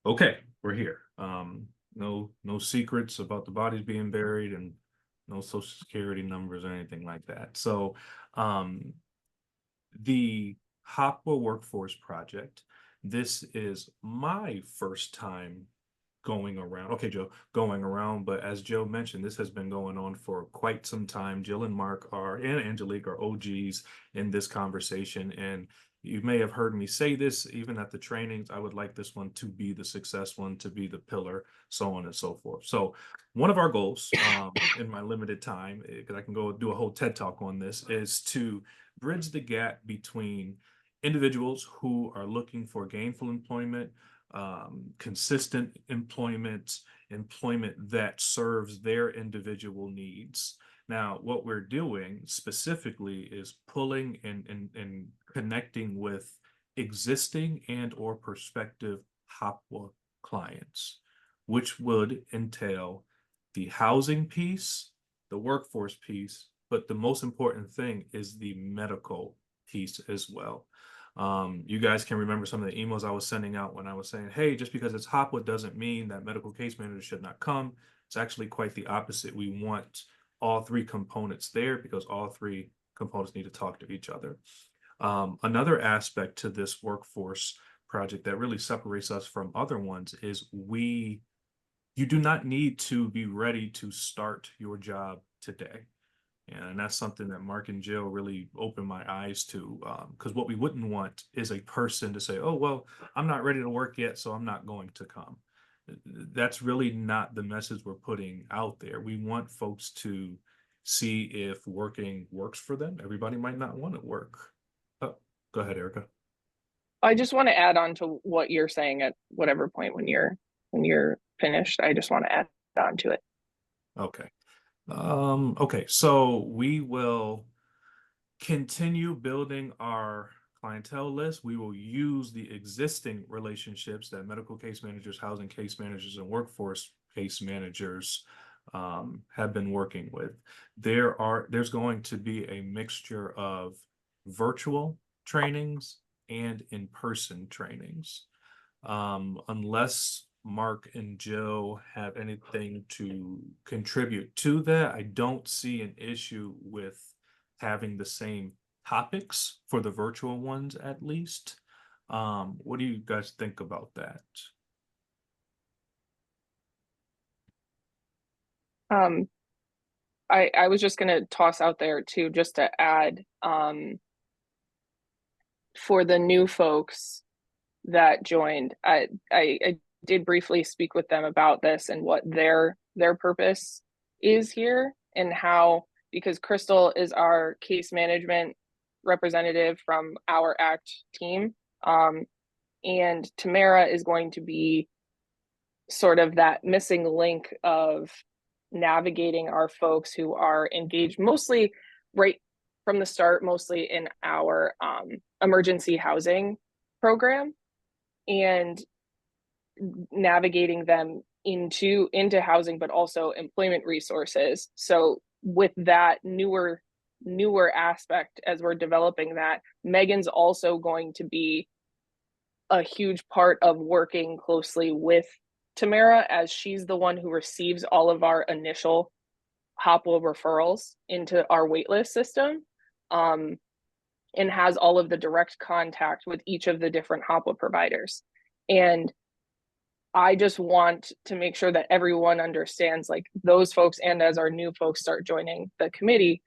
Okay, we're here. No secrets about the bodies being buried and no social security numbers or anything like that. So, um, the HOPWA Workforce Project, this is my first time going around. Okay, Joe, going around, but as Joe mentioned, this has been going on for quite some time. Jill and Mark are, and Angelique are OGs in this conversation. And you may have heard me say this even at the trainings. I would like this one to be the success one, to be the pillar, so on and so forth. So one of our goals in my limited time, because I can go do a whole TED talk on this, is to bridge the gap between individuals who are looking for gainful employment, consistent employment, employment that serves their individual needs. Now, what we're doing specifically is pulling and connecting with existing and or prospective HOPWA clients, which would entail the housing piece, the workforce piece, but the most important thing is the medical piece as well. You guys can remember some of the emails I was sending out when I was saying, hey, just because it's HOPWA doesn't mean that medical case managers should not come. It's actually quite the opposite. We want all three components there because all three components need to talk to each other. Another aspect to this workforce project that really separates us from other ones is you do not need to be ready to start your job today. And that's something that Mark and Jill really opened my eyes to, because what we wouldn't want is a person to say, oh, well, I'm not ready to work yet, so I'm not going to come. That's really not the message we're putting out there. We want folks to see if working works for them. Everybody might not want to work. Oh, go ahead, Erica. I just want to add on to what you're saying at whatever point when you're finished. I just want to add on to it. Okay. Okay, so we will continue building our clientele list. We will use the existing relationships that medical case managers, housing case managers, and workforce case managers have been working with. There's going to be a mixture of virtual trainings and in-person trainings. Unless Mark and Joe have anything to contribute to that, I don't see an issue with having the same topics for the virtual ones at least. What do you guys think about that? Um, I was just gonna toss out there too, just to add, for the new folks that joined, I did briefly speak with them about this and what their purpose is here and how, because Crystal is our case management representative from our ACT team, and Tamara is going to be sort of that missing link of navigating our folks who are engaged mostly right from the start, mostly in our emergency housing program, and navigating them into housing, but also employment resources. So with that newer aspect, as we're developing that, Megan's also going to be a huge part of working closely with Tamara, as she's the one who receives all of our initial HOPWA referrals into our waitlist system, and has all of the direct contact with each of the different HOPWA providers. And I just want to make sure that everyone understands, like those folks, and as our new folks start joining the committee,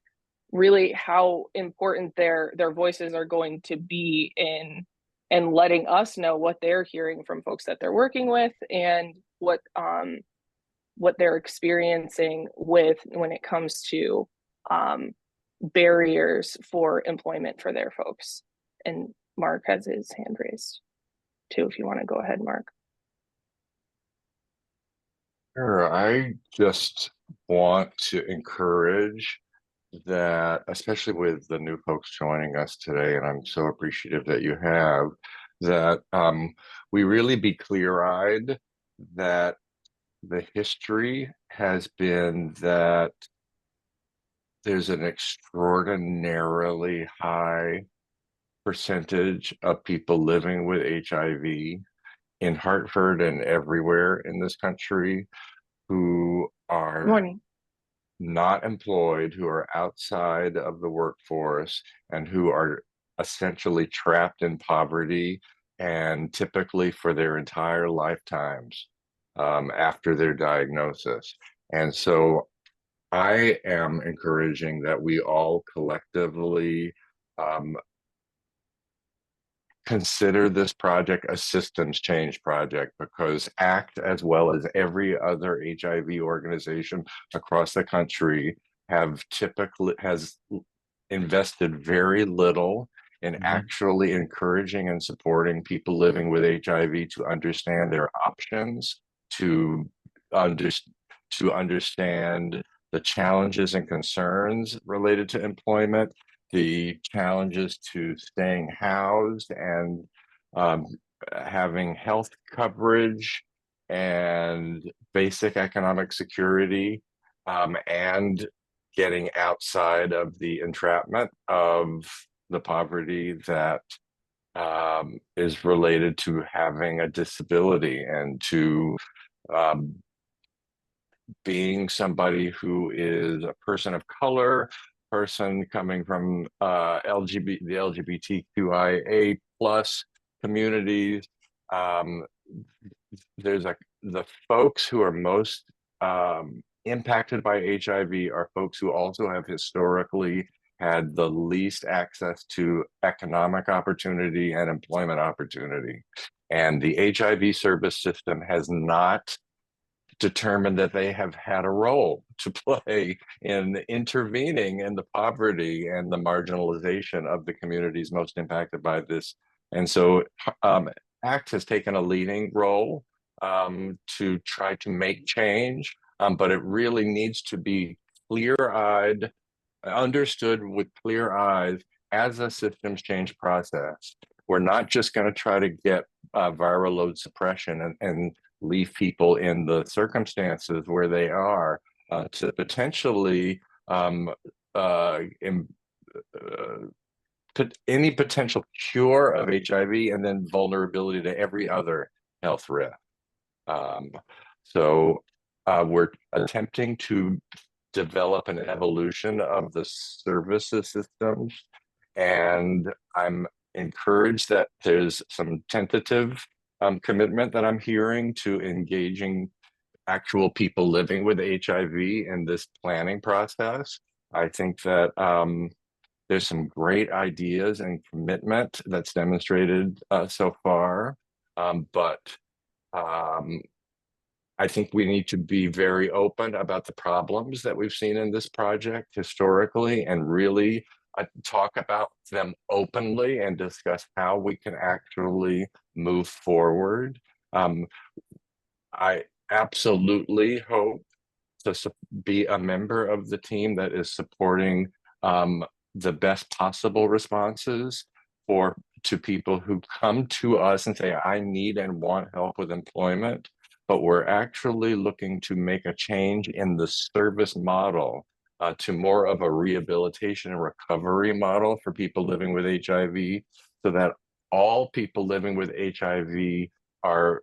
really how important their voices are going to be in and letting us know what they're hearing from folks that they're working with, and what they're experiencing with when it comes to barriers for employment for their folks. And Mark has his hand raised too, if you want to go ahead, Mark. Sure. I just want to encourage that, especially with the new folks joining us today, and I'm so appreciative that you have, that we really be clear-eyed that the history has been that there's an extraordinarily high percentage of people living with HIV in Hartford and everywhere in this country who are Morning. not employed, who are outside of the workforce, and who are essentially trapped in poverty and typically for their entire lifetimes after their diagnosis. And so I am encouraging that we all collectively um, consider this project a systems change project, because ACT, as well as every other HIV organization across the country, has invested very little in actually encouraging and supporting people living with HIV to understand their options, to under, to understand the challenges and concerns related to employment, the challenges to staying housed and um, having health coverage and basic economic security, and getting outside of the entrapment of the poverty that is related to having a disability and to um, being somebody who is a person of color, person coming from the LGBTQIA plus communities. Um, the folks who are most impacted by HIV are folks who also have historically had the least access to economic opportunity and employment opportunity. And the HIV service system has not determined that they have had a role to play in intervening in the poverty and the marginalization of the communities most impacted by this. And so ACT has taken a leading role to try to make change, but it really needs to be clear-eyed, understood with clear eyes as a systems change process. We're not just going to try to get viral load suppression and leave people in the circumstances where they are to potentially put any potential cure of HIV and then vulnerability to every other health risk. So we're attempting to develop an evolution of the services systems, and I'm encouraged that there's some tentative commitment that I'm hearing to engaging actual people living with HIV in this planning process. I think that there's some great ideas and commitment that's demonstrated so far, but I think we need to be very open about the problems that we've seen in this project historically and really talk about them openly and discuss how we can actually move forward. I absolutely hope to be a member of the team that is supporting the best possible responses to people who come to us and say, I need and want help with employment, but we're actually looking to make a change in the service model to more of a rehabilitation and recovery model for people living with HIV, so that all people living with HIV are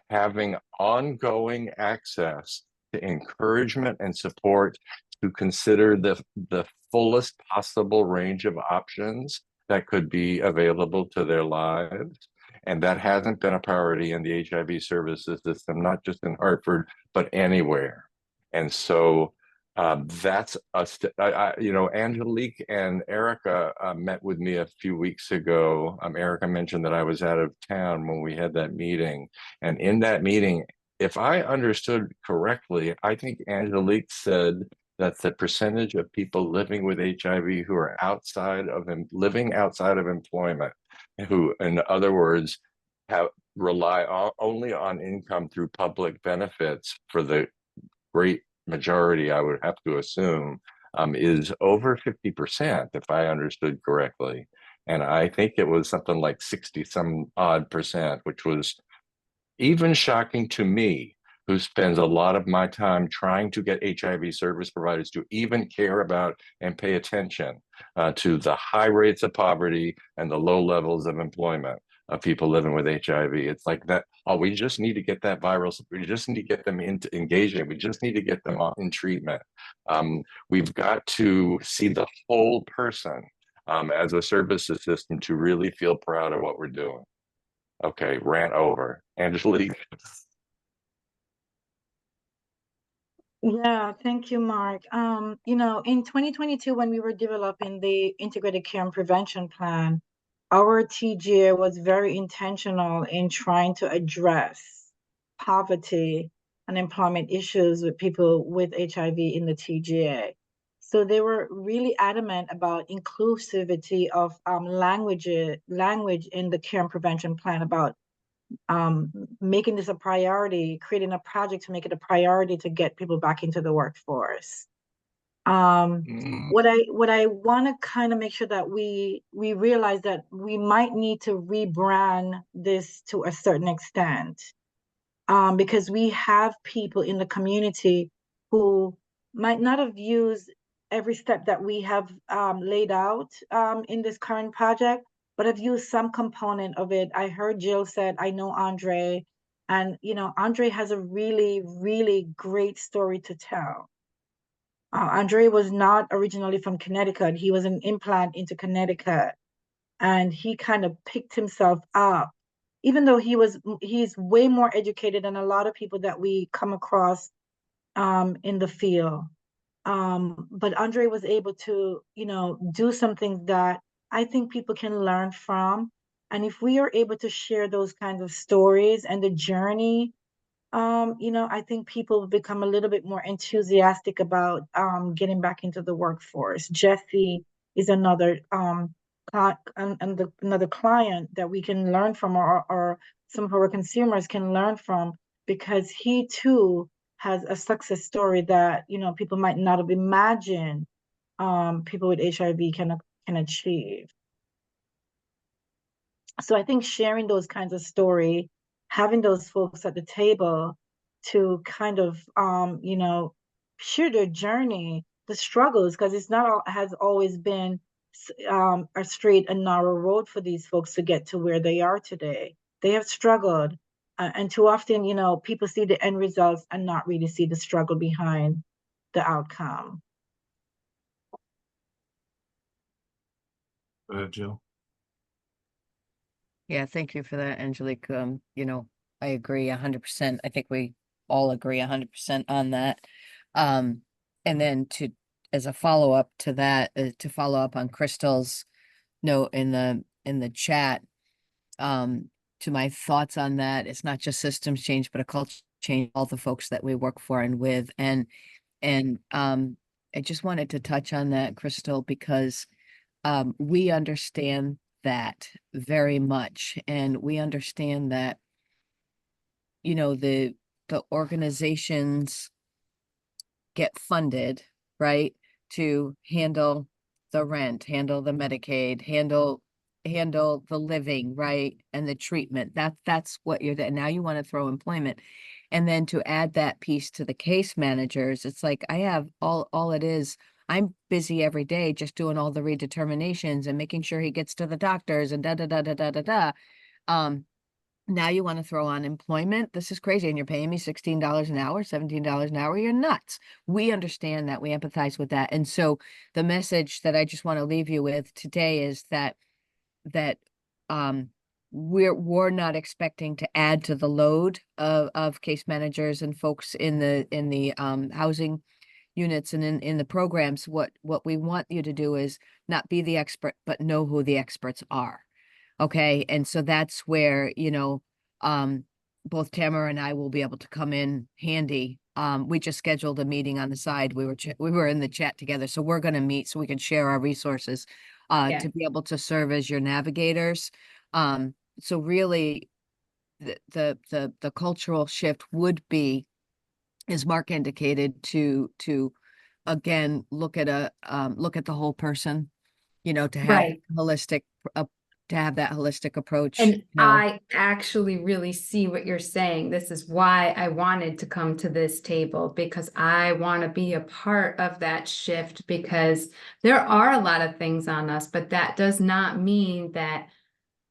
having ongoing access to encouragement and support to consider the fullest possible range of options that could be available to their lives. And that hasn't been a priority in the HIV services system, not just in Hartford, but anywhere. And so that's us. Angelique and Erica met with me a few weeks ago. Erica mentioned that I was out of town when we had that meeting. And in that meeting, if I understood correctly, I think Angelique said that the percentage of people living with HIV who are living outside of employment, who, in other words, rely only on income through public benefits for the great majority, I would have to assume, is over 50%, if I understood correctly. And I think it was something like 60 some odd percent, which was even shocking to me, who spends a lot of my time trying to get HIV service providers to even care about and pay attention to the high rates of poverty and the low levels of employment. of people living with HIV. It's like that, oh, we just need to get that viral, we just need to get them into engaging, we just need to get them in treatment. We've got to see the whole person as a services system to really feel proud of what we're doing. Okay, rant over. Angelique. Yeah, thank you, Mark. You know, in 2022, when we were developing the integrated care and prevention plan, our TGA was very intentional in trying to address poverty and employment issues with people with HIV in the TGA. So they were really adamant about inclusivity of language in the care and prevention plan, about making this a priority, creating a project to make it a priority to get people back into the workforce. What I want to kind of make sure that we realize that we might need to rebrand this to a certain extent, because we have people in the community who might not have used every step that we have laid out in this current project, but have used some component of it. I heard Jill said, I know Andre, and you know, Andre has a really, really great story to tell. Andre was not originally from Connecticut. He was an implant into Connecticut, and he kind of picked himself up, even though he's way more educated than a lot of people that we come across in the field. But Andre was able to, you know, do something that I think people can learn from. And if we are able to share those kinds of stories and the journey, you know, I think people become a little bit more enthusiastic about getting back into the workforce. Jesse is another another client that we can learn from, or some of our consumers can learn from, because he too has a success story that, you know, people might not have imagined people with HIV can achieve. So I think sharing those kinds of story, having those folks at the table to kind of you know, share their journey, the struggles, because it's not all has always been a straight and narrow road for these folks to get to where they are today. They have struggled, and too often, you know, people see the end results and not really see the struggle behind the outcome. Go ahead, Jill. Yeah, thank you for that, Angelique. You know, I agree 100%. I think we all agree 100% on that. And then as a follow-up to that, to follow up on Crystal's note in the chat, to my thoughts on that, it's not just systems change, but a culture change, all the folks that we work for and with. And I just wanted to touch on that, Crystal, because we understand that very much, and we understand that, you know, the organizations get funded, right, to handle the rent, handle the Medicaid, handle the living, right, and the treatment. That's what you're there. Now you want to throw employment, and then to add that piece to the case managers, it's like I have all it is. I'm busy every day just doing all the redeterminations and making sure he gets to the doctors and da da da da da da da. Now you want to throw on employment? This is crazy. And you're paying me $16 an hour, $17 an hour. You're nuts. We understand that. We empathize with that. And so the message that I just want to leave you with today is that we're not expecting to add to the load of case managers and folks in the housing units and in the programs. What we want you to do is not be the expert, but know who the experts are. Okay. And so that's where, you know, both Tamara and I will be able to come in handy. We just scheduled a meeting on the side. We were in the chat together, so we're going to meet so we can share our resources to be able to serve as your navigators. So really the cultural shift would be, as Mark indicated, to again look at the whole person, you know, to have holistic to have that holistic approach. And you know? I actually really see what you're saying. This is why I wanted to come to this table, because I want to be a part of that shift, because there are a lot of things on us, but that does not mean that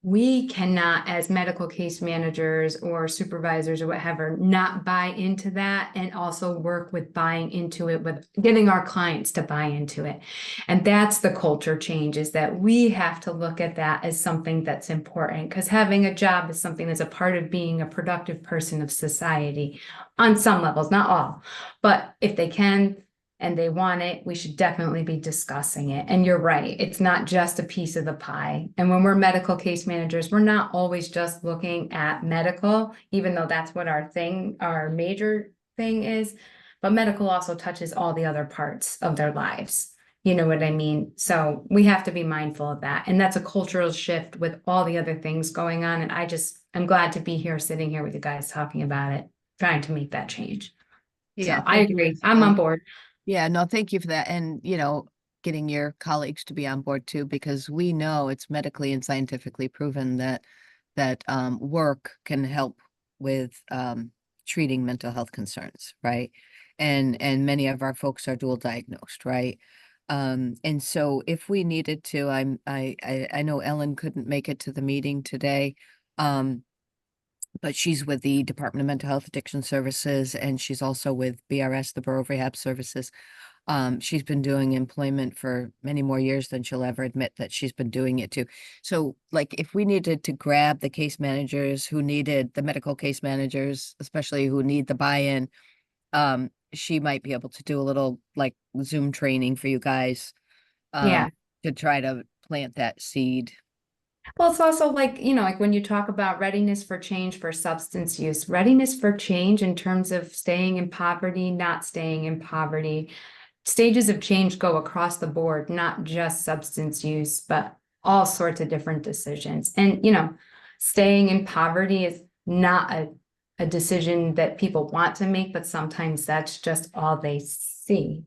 we cannot, as medical case managers or supervisors or whatever, not buy into that and also work with buying into it, with getting our clients to buy into it. And that's the culture change, is that we have to look at that as something that's important, because having a job is something that's a part of being a productive person of society on some levels, not all. But if they can and they want it, we should definitely be discussing it. And you're right, it's not just a piece of the pie. And when we're medical case managers, we're not always just looking at medical, even though that's what our major thing is. But medical also touches all the other parts of their lives. You know what I mean? So we have to be mindful of that. And that's a cultural shift with all the other things going on. And I'm glad to be here, sitting here with you guys talking about it, trying to make that change. Yeah, So I agree. I'm on board. Yeah, no, thank you for that. And, getting your colleagues to be on board too, because we know it's medically and scientifically proven that work can help with treating mental health concerns, right? And many of our folks are dual diagnosed, right? And so if we needed to, I know Ellen couldn't make it to the meeting today. But she's with the Department of Mental Health Addiction Services, and she's also with BRS, the Borough of Rehab Services. She's been doing employment for many more years than she'll ever admit that she's been doing it too. So like if we needed to grab the case managers who needed the medical case managers, especially who need the buy-in, she might be able to do a little like Zoom training for you guys Yeah. to try to plant that seed. Well, it's also like, like when you talk about readiness for change for substance use, readiness for change in terms of staying in poverty, not staying in poverty. Stages of change go across the board, not just substance use, but all sorts of different decisions. And, staying in poverty is not a decision that people want to make, but sometimes that's just all they see,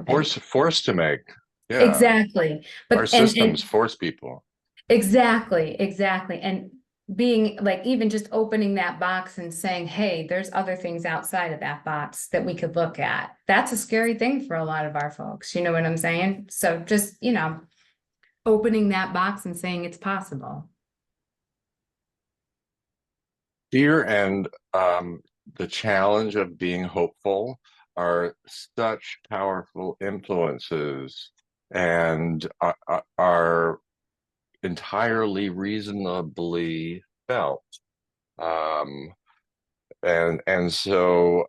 Forced to make. Yeah. Exactly. Our systems force people. Exactly. And being like, even just opening that box and saying, hey, there's other things outside of that box that we could look at. That's a scary thing for a lot of our folks. You know what I'm saying? So just, opening that box and saying it's possible. Fear and the challenge of being hopeful are such powerful influences and are entirely reasonably felt. And so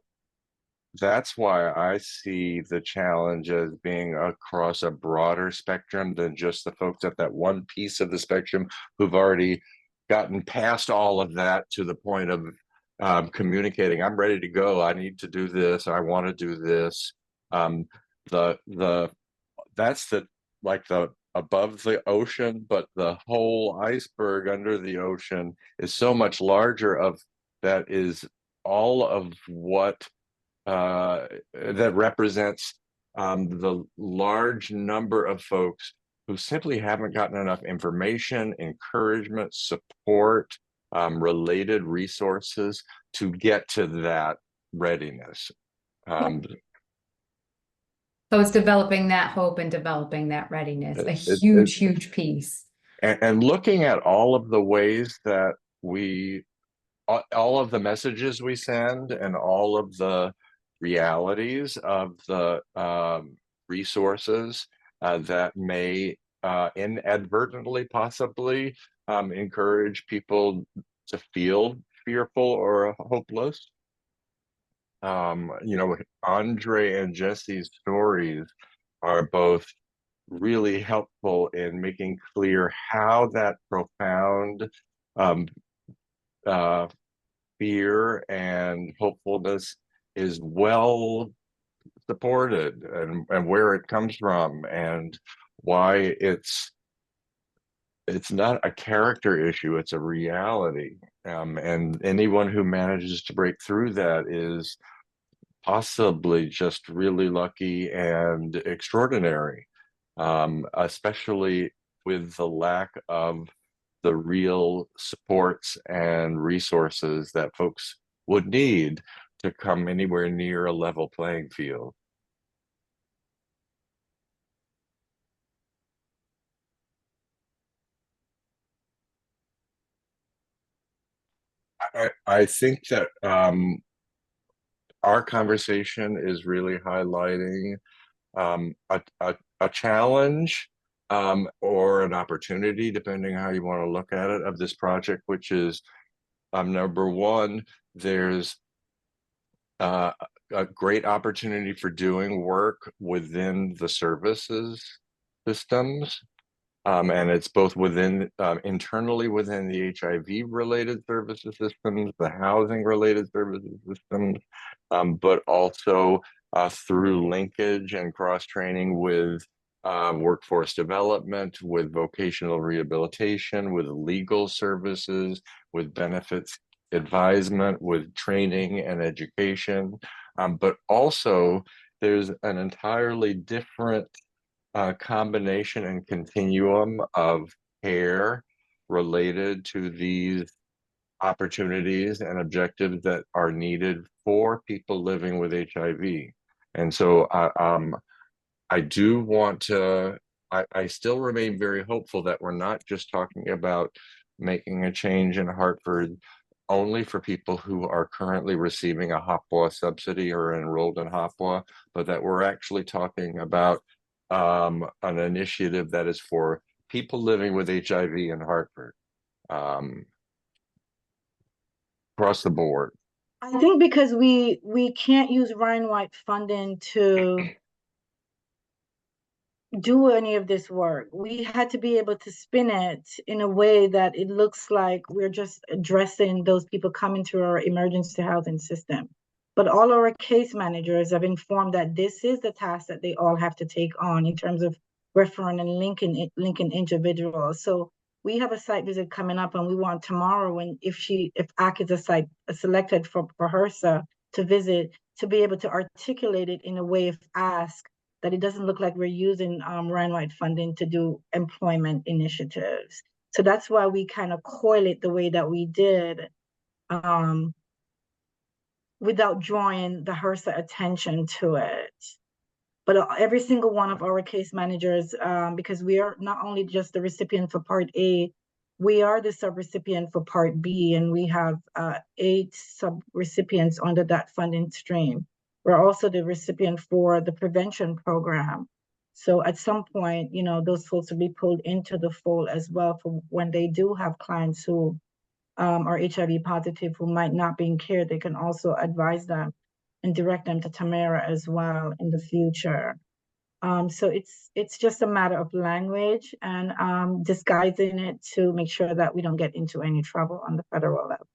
that's why I see the challenge as being across a broader spectrum than just the folks at that one piece of the spectrum who've already gotten past all of that to the point of communicating, I'm ready to go, I need to do this, I want to do this. That's the above the ocean, but the whole iceberg under the ocean is so much larger. Of that is all of what that represents the large number of folks who simply haven't gotten enough information, encouragement, support, related resources to get to that readiness. So it's developing that hope and developing that readiness, a huge piece. And looking at all of the ways that all of the messages we send and all of the realities of the resources that may inadvertently possibly encourage people to feel fearful or hopeless. Andre and Jesse's stories are both really helpful in making clear how that profound fear and hopefulness is well supported, and where it comes from, and why it's not a character issue, it's a reality. And anyone who manages to break through that is possibly just really lucky and extraordinary, especially with the lack of the real supports and resources that folks would need to come anywhere near a level playing field. I think that our conversation is really highlighting a challenge or an opportunity, depending how you want to look at it, of this project, which is number one, there's a great opportunity for doing work within the services systems. And it's both within internally within the HIV related services systems, the housing related services systems, but also through linkage and cross training with workforce development, with vocational rehabilitation, with legal services, with benefits advisement, with training and education. But also, there's an entirely different combination and continuum of care related to these opportunities and objectives that are needed for people living with HIV. And so I do want to, I still remain very hopeful that we're not just talking about making a change in Hartford only for people who are currently receiving a HOPWA subsidy or enrolled in HOPWA, but that we're actually talking about an initiative that is for people living with HIV in Hartford across the board. I think because we can't use Ryan White funding to do any of this work. We had to be able to spin it in a way that it looks like we're just addressing those people coming to our emergency housing system. But all our case managers have informed that this is the task that they all have to take on in terms of referring and linking individuals. So we have a site visit coming up, and we want tomorrow, when if AC is a site selected for HRSA to visit, to be able to articulate it in a way, if asked, that it doesn't look like we're using Ryan White funding to do employment initiatives. So that's why we kind of coil it the way that we did, without drawing the HRSA attention to it. But every single one of our case managers, because we are not only just the recipient for Part A, we are the subrecipient for Part B, and we have 8 subrecipients under that funding stream. We're also the recipient for the prevention program. So at some point, you know, those folks will be pulled into the fold as well for when they do have clients who are HIV positive who might not be in care. They can also advise them and direct them to Tamara as well in the future. So it's just a matter of language and disguising it to make sure that we don't get into any trouble on the federal level.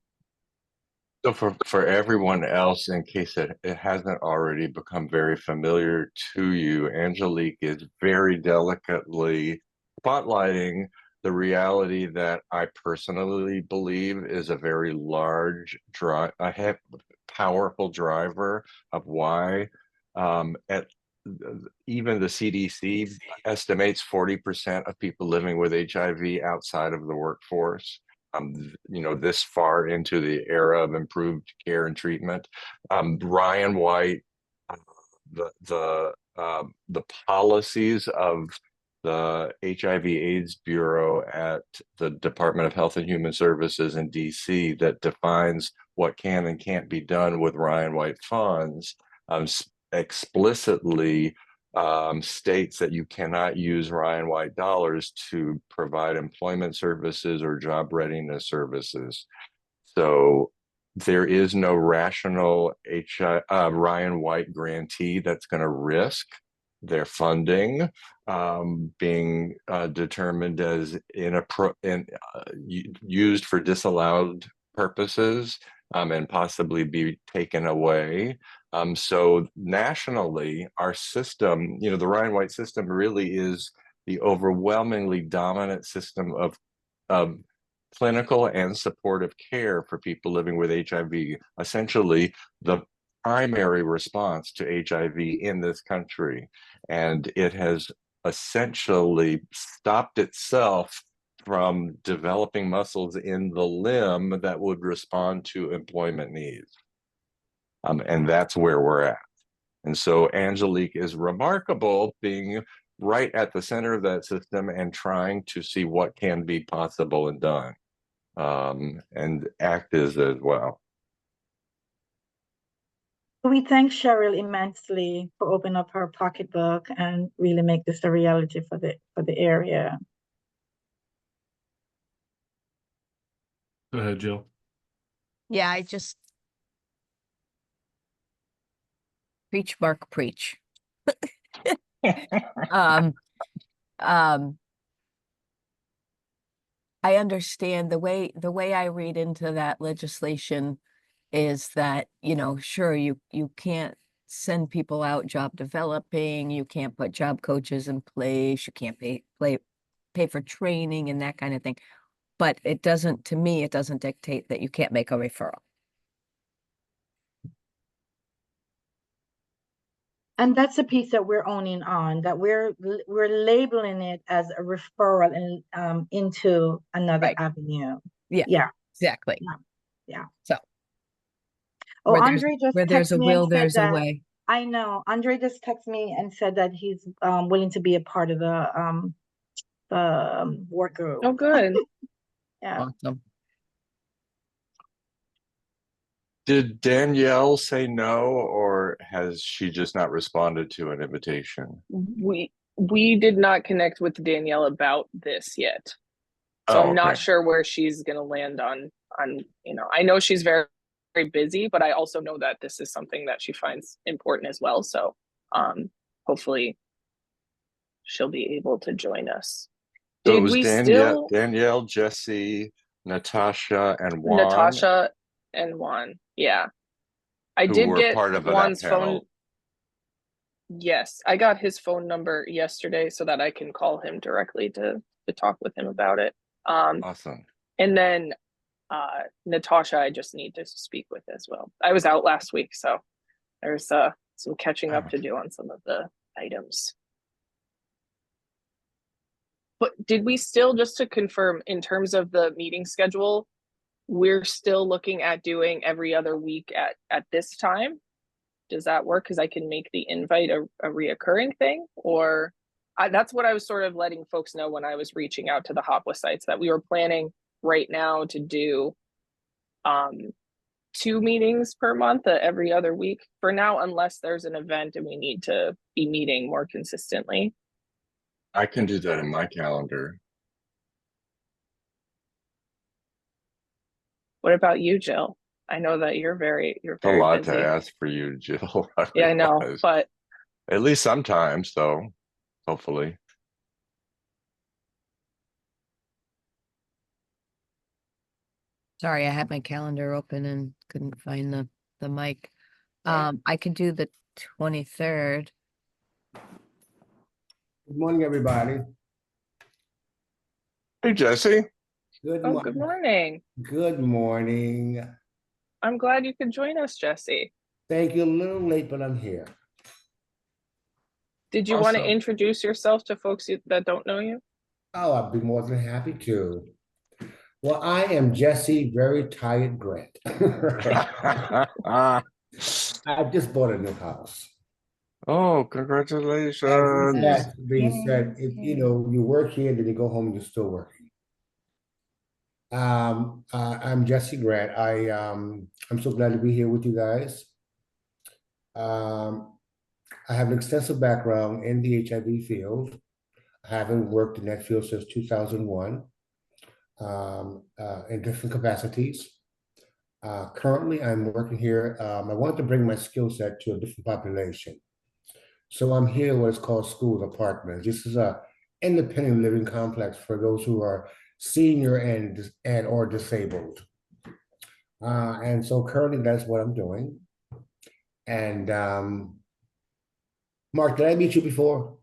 So for everyone else, in case it hasn't already become very familiar to you, Angelique is very delicately spotlighting the reality that I personally believe is a very large powerful driver of why even the CDC estimates 40% of people living with HIV outside of the workforce. You know, this far into the era of improved care and treatment. Ryan White, the policies of the HIV/AIDS Bureau at the Department of Health and Human Services in DC that defines what can and can't be done with Ryan White funds explicitly states that you cannot use Ryan White dollars to provide employment services or job readiness services. So there is no rational Ryan White grantee that's going to risk their funding being determined as used for disallowed purposes and possibly be taken away. So nationally, our system, you know, the Ryan White system really is the overwhelmingly dominant system of clinical and supportive care for people living with HIV, essentially the primary response to HIV in this country. And it has essentially stopped itself from developing muscles in the limb that would respond to employment needs. And that's where we're at. And so Angelique is remarkable, being right at the center of that system and trying to see what can be possible and done. and actors as well. We thank Cheryl immensely for opening up her pocketbook and really make this a reality for the area. Go ahead, Jill. Yeah, I just preach, Mark, preach. Um, um, I understand the way I read into that legislation is that, you know, sure, you can't send people out job developing, you can't put job coaches in place, you can't pay for training and that kind of thing. But it doesn't, to me, it doesn't dictate that you can't make a referral. And that's the piece that we're owning on, that we're labeling it as a referral and into another Right. avenue. Yeah. Yeah. Exactly. Yeah. So Oh, where Andre just where there's texted a me and will, said there's a that. way. I know. Andre just texted me and said that he's willing to be a part of the work group. Oh, good. Yeah. Awesome. Did Danielle say no, or has she just not responded to an invitation? We did not connect with Danielle about this yet. So I'm not Okay. sure where she's gonna land on, you know, I know she's very, very busy, but I also know that this is something that she finds important as well. So hopefully she'll be able to join us. So it Did was we still Danielle, Jesse, Natasha, and Juan, Natasha and Juan? Yeah. I who did were get part of that Juan's phone. panel. Yes, I got his phone number yesterday so that I can call him directly to talk with him about it. Awesome. And then Natasha, I just need to speak with as well. I was out last week, so there's some catching up to do on some of the items. But did we still, just to confirm, in terms of the meeting schedule, we're still looking at doing every other week at this time? Does that work? Because I can make the invite a reoccurring thing, or that's what I was sort of letting folks know when I was reaching out to the HOPWA sites, that we were planning right now to do 2 meetings per month, every other week for now, unless there's an event and we need to be meeting more consistently. I can do that in my calendar. What about you, Jill? I know that you're very It's a lot busy. to ask for you, Jill. Yeah, I know, but at least sometimes, though, hopefully. Sorry, I had my calendar open and couldn't find the mic. I could do the 23rd. Good morning, everybody. Hey, Jesse. Good oh, morning. good morning. Good morning. I'm glad you could join us, Jesse. Thank you. A little late, but I'm here. Did you want to Awesome. introduce yourself to folks that don't know you? Oh, I'd be more than happy to. Well, I am Jesse, very tired Grant. I just bought a new house. Oh, congratulations. And that being said, you know, you work here, then you go home and you're still working. I'm Jesse Grant. I'm so glad to be here with you guys. I have an extensive background in the HIV field. I haven't worked in that field since 2001 in different capacities. Currently, I'm working here. I want to bring my skill set to a different population. So I'm here in what's called school apartments. This is a independent living complex for those who are senior and or disabled. And so currently that's what I'm doing. And Mark, did I meet you before?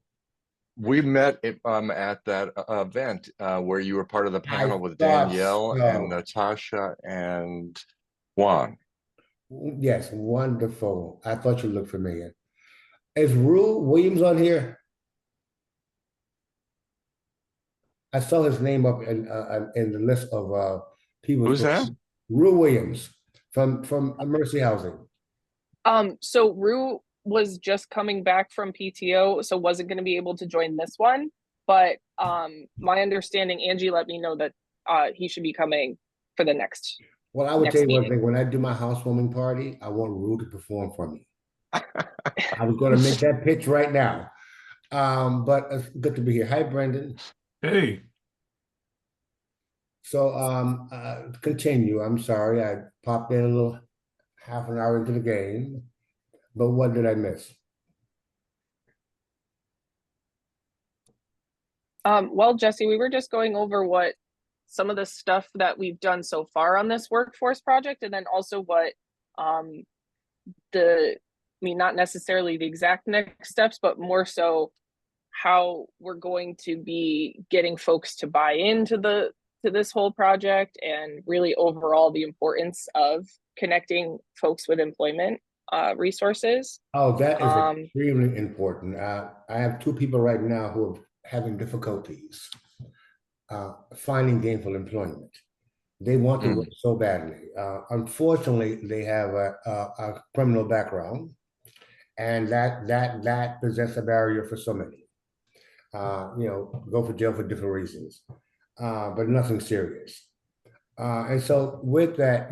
We met at that event where you were part of the panel with thought Danielle so. and Natasha and Juan. Yes, wonderful. I thought you looked familiar. Is Rue Williams on here? I saw his name up in the list of people. Who's that? Rue Williams from Mercy Housing. So Rue was just coming back from PTO, so wasn't going to be able to join this one. But my understanding, Angie let me know that he should be coming for the next Well, I would tell next you one meeting. thing, when I do my housewarming party, I want Rue to perform for me. I was gonna make that pitch right now. But it's good to be here. Hi, Brendan. Hey, So, continue. I'm sorry, I popped in a little half an hour into the game, but what did I miss? Well, Jesse, we were just going over what some of the stuff that we've done so far on this workforce project, and then also what I mean, not necessarily the exact next steps, but more so how we're going to be getting folks to buy into this whole project, and really overall the importance of connecting folks with employment resources. Oh, that is extremely important. I have two people right now who are having difficulties finding gainful employment. They want to work so badly. Unfortunately, they have a criminal background, and that presents a barrier for so many. Go for jail for different reasons, but nothing serious. And so with that,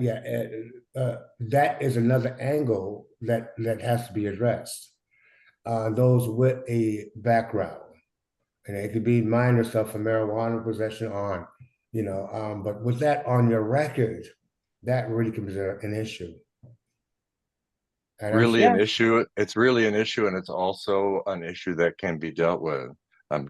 that is another angle that has to be addressed. Those with a background, and it could be minor stuff for marijuana possession on, but with that on your record, that really can be an issue. And Really an issue. It's really an issue, and it's also an issue that can be dealt with.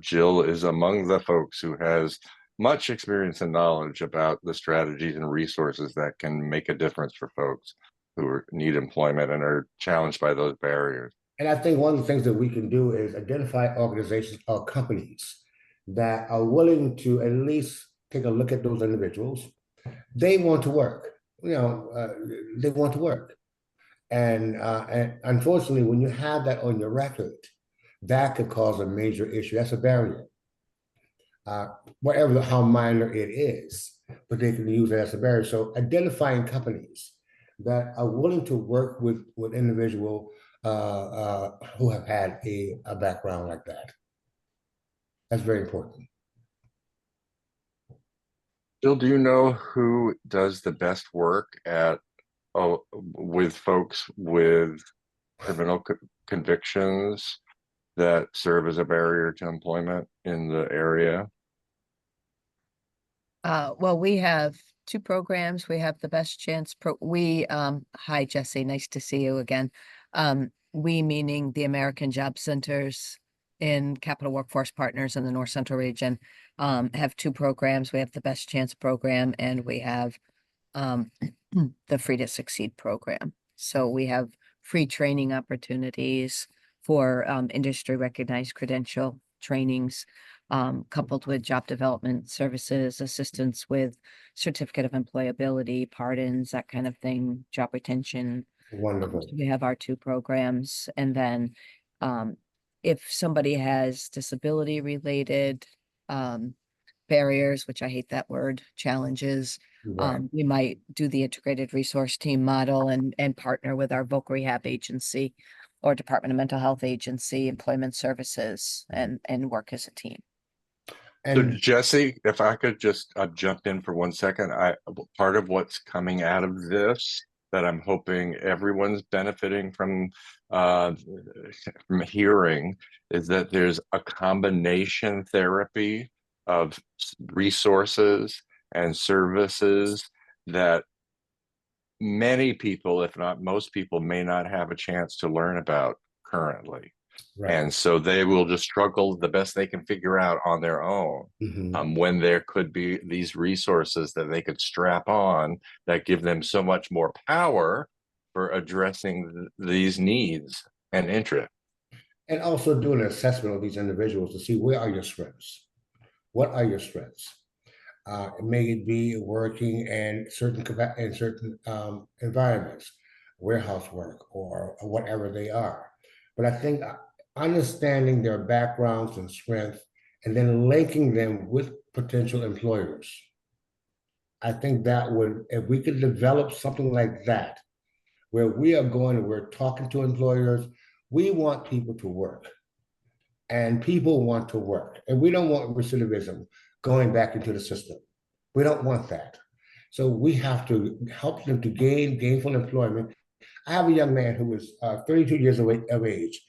Jill is among the folks who has much experience and knowledge about the strategies and resources that can make a difference for folks who need employment and are challenged by those barriers. And I think one of the things that we can do is identify organizations or companies that are willing to at least take a look at those individuals. They want to work, they want to work. And unfortunately, when you have that on your record, that could cause a major issue. That's a barrier. How minor it is, but they can use it as a barrier. So identifying companies that are willing to work with individuals who have had a background like that. That's very important. Jill, do you know who does the best work with folks with criminal convictions that serve as a barrier to employment in the area? Well, we have two programs. We have the Best Chance hi Jesse, nice to see you again. We meaning the American Job Centers in Capital Workforce Partners in the North Central region have two programs. We have the Best Chance program, and we have the Free to Succeed program. So we have free training opportunities for industry recognized credential trainings, coupled with job development services, assistance with certificate of employability, pardons, that kind of thing, job retention. Wonderful. So we have our two programs. And then if somebody has disability related barriers, which I hate that word, challenges, Right. we might do the integrated resource team model and partner with our voc rehab agency or Department of Mental Health agency, employment services, and work as a team. So Jesse, if I could just jump in for 1 second, part of what's coming out of this that I'm hoping everyone's benefiting from hearing is that there's a combination therapy of resources and services that many people, if not most people, may not have a chance to learn about currently. Right. And so they will just struggle the best they can figure out on their own. When there could be these resources that they could strap on that give them so much more power for addressing these needs and interests. And also do an assessment of these individuals to see where are your strengths? What are your strengths? May it be working in certain environments, warehouse work or whatever they are. But I think understanding their backgrounds and strengths and then linking them with potential employers. I think that would, if we could develop something like that, where we are going and we're talking to employers, we want people to work and people want to work. And we don't want recidivism going back into the system. We don't want that. So we have to help them to gain gainful employment. I have a young man who was 32 years of age.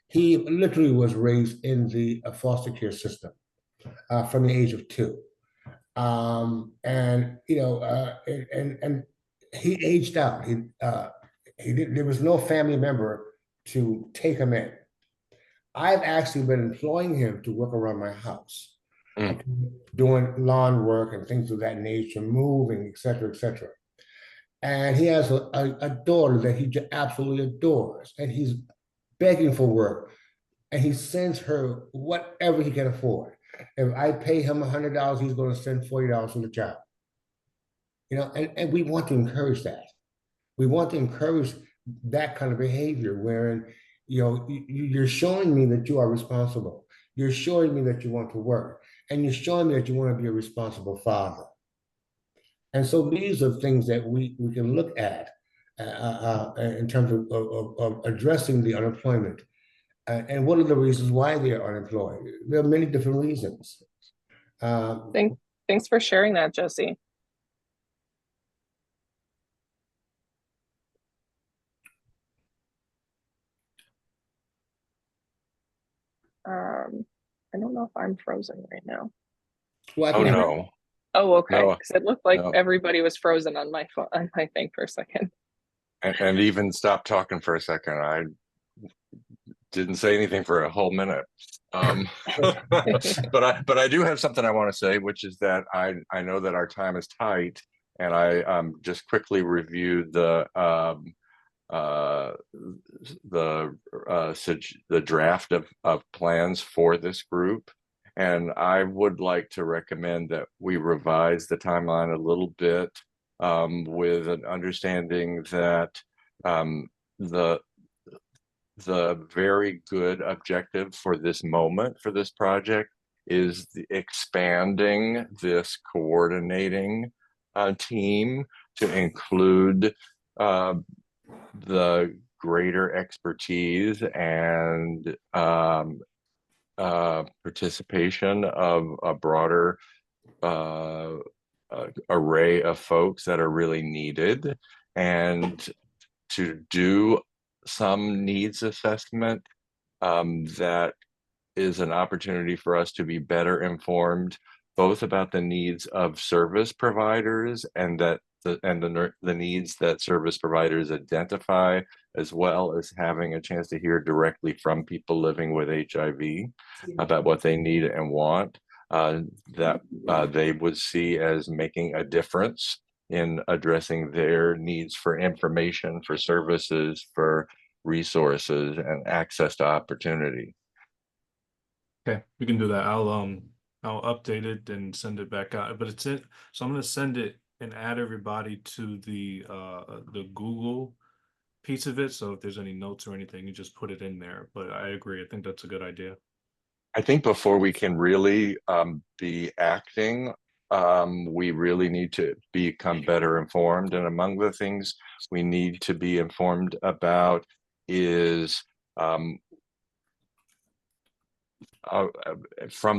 He literally was raised in the foster care system from the age of 2. And you know, and he aged out. He didn't. There was no family member to take him in. I've actually been employing him to work around my house, okay, doing lawn work and things of that nature, moving, et cetera, et cetera. And he has a daughter that he absolutely adores, and he's begging for work, and he sends her whatever he can afford. If I pay him $100, he's going to send $40 for the child. You know, and we want to encourage that. We want to encourage that kind of behavior wherein, you know, you're showing me that you are responsible. You're showing me that you want to work, and you're showing me that you want to be a responsible father. And so these are things that we can look at in terms of addressing the unemployment. And what are the reasons why they are unemployed? There are many different reasons. Thanks for sharing that, Jesse. I don't know if I'm frozen right now. Well, Oh, no. Oh, okay. No, Because it looked like no. everybody was frozen on my phone, on my thing for a second. And even stop talking for a second. I didn't say anything for a whole minute. But I do have something I want to say, which is that I know that our time is tight, and I just quickly reviewed the draft of plans for this group, and I would like to recommend that we revise the timeline a little bit, with an understanding that the very good objective for this moment for this project is expanding this coordinating team to include the greater expertise and participation of a broader array of folks that are really needed, and to do some needs assessment that is an opportunity for us to be better informed both about the needs of service providers and the needs that service providers identify, as well as having a chance to hear directly from people living with HIV about what they need and want, that they would see as making a difference in addressing their needs for information, for services, for resources, and access to opportunity. Okay, we can do that. I'll update it and send it back out. But it's it. So I'm gonna send it and add everybody to the Google piece of it. So if there's any notes or anything, you just put it in there. But I agree. I think that's a good idea. I think before we can really be acting, we really need to become better informed. And among the things we need to be informed about is from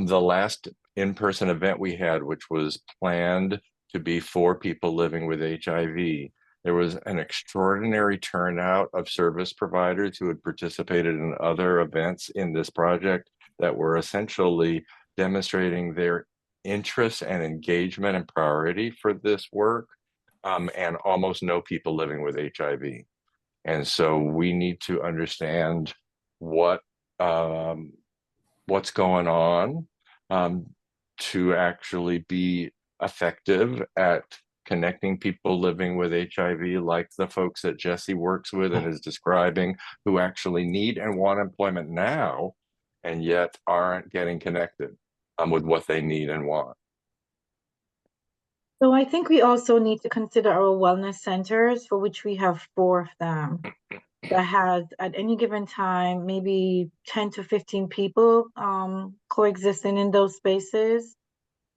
the last in-person event we had, which was planned to be for people living with HIV. There was an extraordinary turnout of service providers who had participated in other events in this project that were essentially demonstrating their interest and engagement and priority for this work, and almost no people living with HIV. And so we need to understand what's going on to actually be effective at connecting people living with HIV, like the folks that Jesse works with and is describing, who actually need and want employment now, and yet aren't getting connected with what they need and want. So I think we also need to consider our wellness centers, for which we have 4 of them, that has at any given time maybe 10 to 15 people coexisting in those spaces.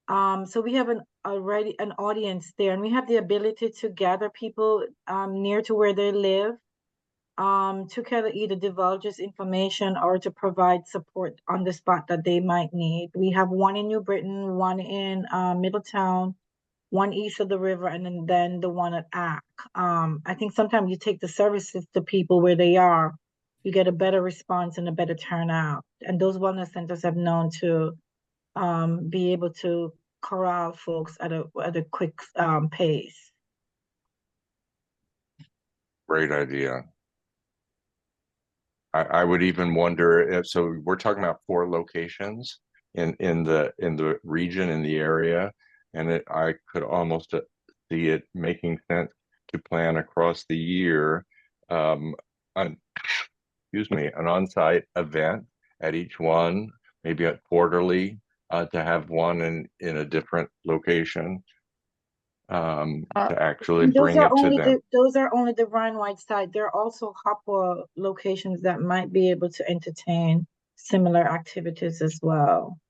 So we have already an audience there, and we have the ability to gather people near to where they live, to kind of either divulge this information or to provide support on the spot that they might need. We have one in New Britain, one in Middletown, one east of the river and then the one at ACK. I think sometimes you take the services to people where they are, you get a better response and a better turnout. And those wellness centers have known to be able to corral folks at a quick pace. Great idea. I would even wonder if, so we're talking about 4 locations in the region, in the area, and I could almost see it making sense to plan across the year, an on-site event at each one, maybe at quarterly, to have one in a different location, to actually And bring it to them. those are only the Rhine-wide side. There are also HOPWA locations that might be able to entertain similar activities as well.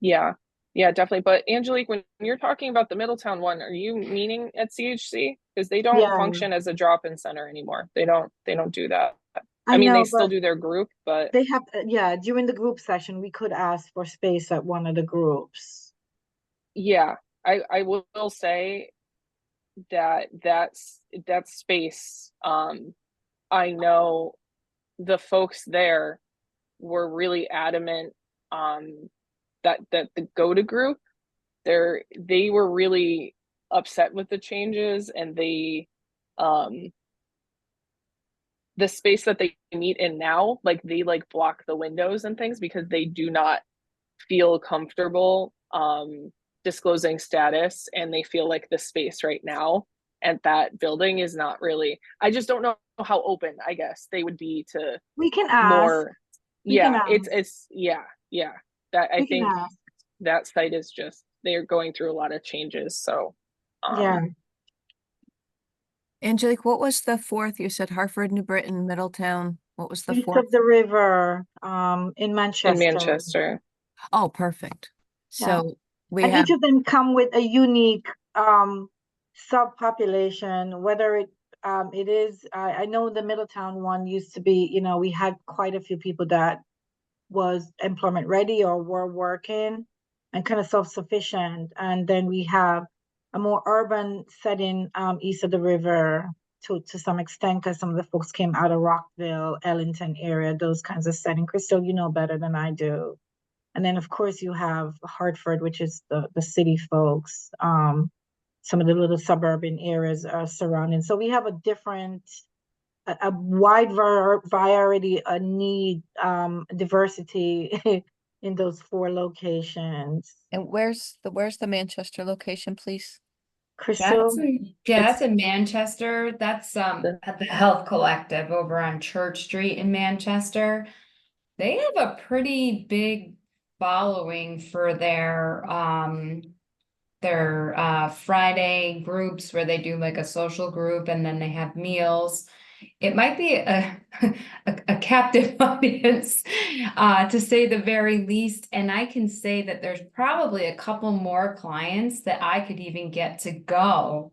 Yeah, definitely. But Angelique, when you're talking about the Middletown one, are you meaning at CHC? Because they don't Yeah. function as a drop-in center anymore. They don't do that. I mean, know, they still but do their group, but they have, during the group session, we could ask for space at one of the groups. yeah, I will say that space, I know the folks there were really adamant that the go-to group, they were really upset with the changes, and the space that they meet in now, like they like block the windows and things because they do not feel comfortable disclosing status, and they feel like the space right now at that building is not really, I just don't know how open, I guess, they would be to We can ask. more. We can Yeah, ask. it's that I We can think ask. that site is just, they're going through a lot of changes, so Yeah. Angelique, what was the 4th? You said Hartford, New Britain, Middletown. What was the East 4th? of the river, in Manchester. in Manchester. Oh, perfect. Yeah. So we And have, each of them come with a unique subpopulation, whether it is, I know the Middletown one used to be, you know, we had quite a few people that was employment ready or were working and kind of self-sufficient. And then we have a more urban setting east of the river to some extent, because some of the folks came out of Rockville, Ellington area, those kinds of setting. Crystal, you know better than I do. And then of course you have Hartford, which is the city folks. Some of the little suburban areas are surrounding. So we have a wide variety, a need, diversity in those 4 locations. and where's the Manchester location, please? Crystal? That's in Manchester. That's The- at the Health Collective over on Church Street in Manchester. They have a pretty big following for their Friday groups where they do like a social group and then they have meals. It might be a captive audience, to say the very least. And I can say that there's probably a couple more clients that I could even get to go.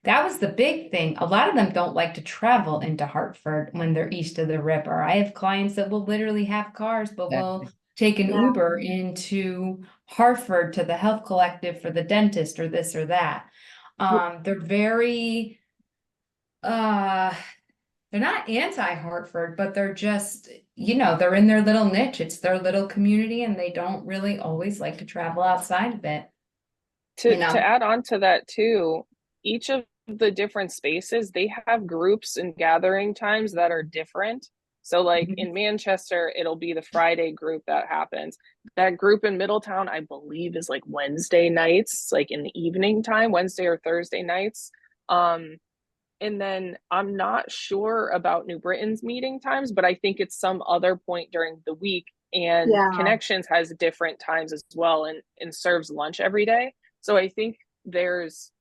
That was the big thing. A lot of them don't like to travel into Hartford when they're east of the river. I have clients that will literally have cars, but will Exactly. take an Yeah. Uber into Hartford to the Health Collective for the dentist or this or that. They're very, they're not anti-Hartford, but they're just, they're in their little niche. It's their little community and they don't really always like to travel outside of it. To add on to that too, each of the different spaces, they have groups and gathering times that are different. So like in Manchester, it'll be the Friday group that happens. That group in Middletown, I believe, is like Wednesday nights, like in the evening time, Wednesday or Thursday nights. And then I'm not sure about New Britain's meeting times, but I think it's some other point during the week. And Yeah. Connections has different times as well, and serves lunch every day. So I think there's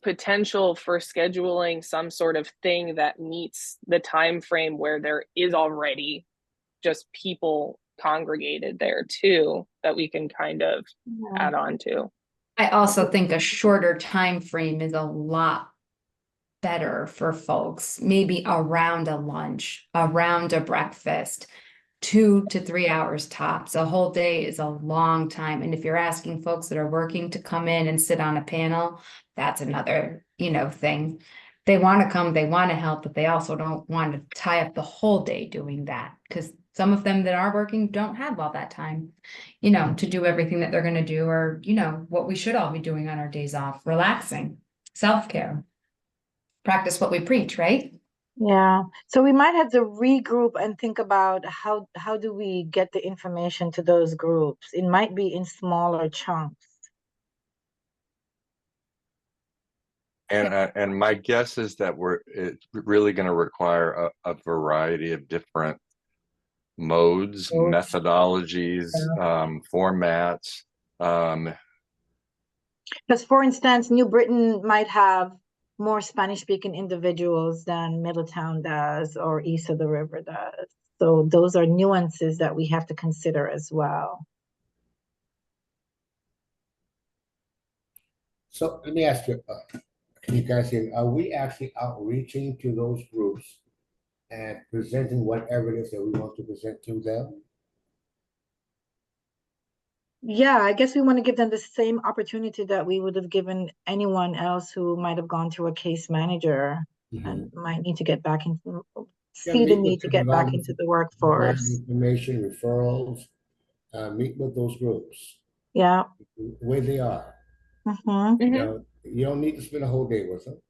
potential for scheduling some sort of thing that meets the time frame where there is already just people congregated there too, that we can kind of add on to. I also think a shorter time frame is a lot better for folks, maybe around a lunch, around a breakfast. 2 to 3 hours tops. A whole day is a long time. And if you're asking folks that are working to come in and sit on a panel, that's another, thing. They want to come, they want to help, but they also don't want to tie up the whole day doing that. Because some of them that are working don't have all that time, to do everything that they're going to do, or, what we should all be doing on our days off, relaxing, self-care, practice what we preach, right? Yeah, so we might have to regroup and think about how do we get the information to those groups. It might be in smaller chunks. And my guess is that it's really going to require a variety of different modes, methodologies, formats. Because, for instance, New Britain might have more Spanish-speaking individuals than Middletown does or east of the river does. So those are nuances that we have to consider as well. So let me ask you, can you guys hear me? Are we actually outreaching to those groups and presenting whatever it is that we want to present to them? Yeah, I guess we want to give them the same opportunity that we would have given anyone else who might have gone through a case manager and might need to get back into, see the need to get back into the workforce. Information, referrals, meet with those groups. Yeah. Where they are. You don't need to spend a whole day with them.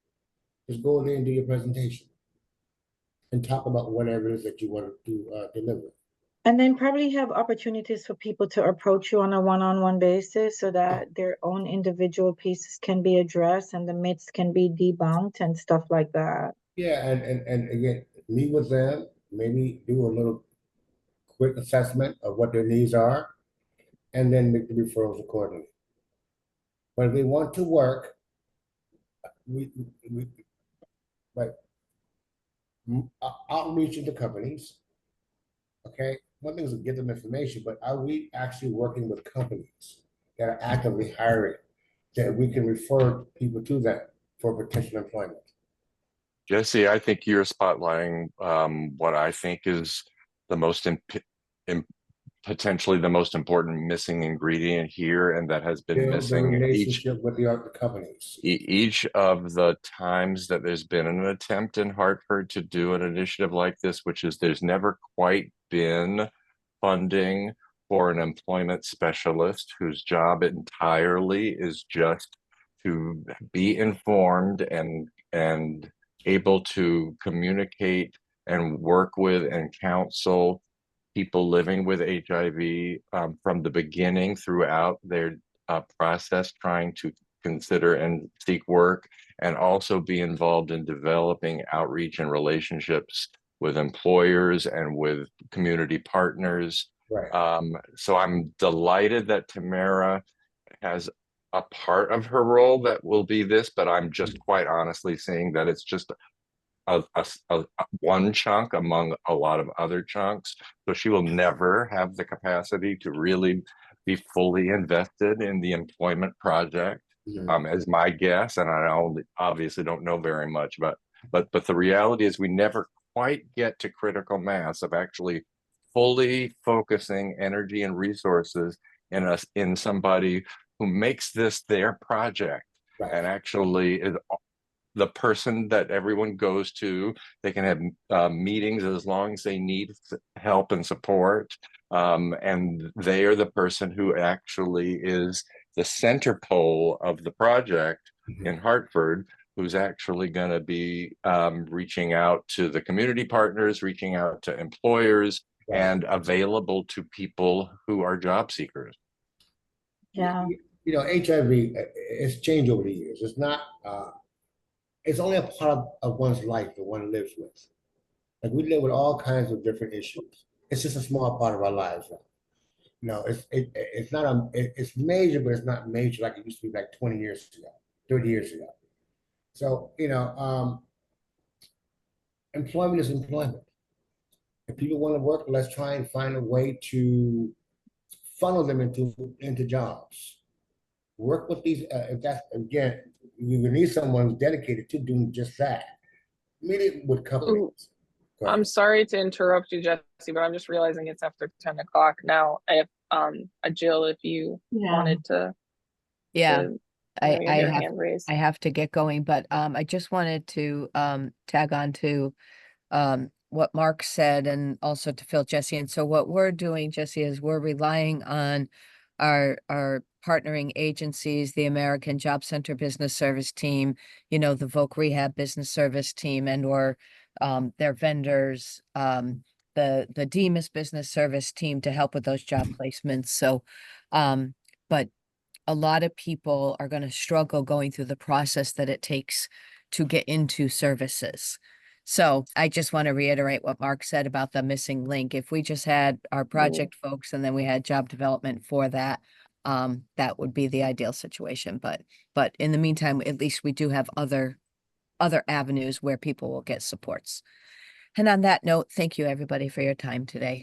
Just go there and do your presentation and talk about whatever it is that you want to deliver. And then probably have opportunities for people to approach you on a one-on-one basis so that their own individual pieces can be addressed and the myths can be debunked and stuff like that. Yeah, and again, meet with them, maybe do a little quick assessment of what their needs are, and then make the referrals accordingly. But if they want to work, we like outreach into companies. Okay, one thing is to give them information, but are we actually working with companies that are actively hiring that we can refer people to them for potential employment? Jesse, I think you're spotlighting what I think is the most potentially the most important missing ingredient here, and that has been missing the relationship with the companies. Each of the times that there's been an attempt in Hartford to do an initiative like this, which is there's never quite been funding for an employment specialist whose job entirely is just to be informed and able to communicate and work with and counsel people living with HIV from the beginning throughout their process, trying to consider and seek work, and also be involved in developing outreach and relationships with employers and with community partners. Right. So I'm delighted that Tamara has a part of her role that will be this, but I'm just quite honestly seeing that it's just one chunk among a lot of other chunks. So she will never have the capacity to really be fully invested in the employment project, as my guess. And I obviously don't know very much, but the reality is we never quite get to critical mass of actually fully focusing energy and resources in somebody who makes this their project. Right. And actually is the person that everyone goes to. They can have meetings as long as they need help and support. And they are the person who actually is the center pole of the project in Hartford, who's actually going to be reaching out to the community partners, reaching out to employers, and available to people who are job seekers. Yeah. HIV has changed over the years. It's not, it's only a part of one's life that one lives with. Like we live with all kinds of different issues. It's just a small part of our lives now. No, it's not it's major, but it's not major like it used to be like 20 years ago, 30 years ago. So, employment is employment. If people want to work, let's try and find a way to funnel them into jobs. Work with these, if that's, again, you need someone who's dedicated to doing just that. Meet it with companies. Go I'm ahead. sorry to interrupt you, Jesse, but I'm just realizing it's after 10 o'clock now. If Jill, if you Yeah. wanted to, Yeah, I know you I have your have, hand raised. I have to get going, but I just wanted to tag on to what Mark said and also to Phil, Jesse. And so what we're doing, Jesse, is we're relying on our partnering agencies, the American Job Center Business Service Team, you know, the Voc Rehab Business Service Team, and or their vendors, the Demas Business Service Team to help with those job placements. So but a lot of people are going to struggle going through the process that it takes to get into services. So I just want to reiterate what Mark said about the missing link. If we just had our project folks and then we had job development for that, that would be the ideal situation. But in the meantime, at least we do have other avenues where people will get supports. And on that note, thank you everybody for your time today.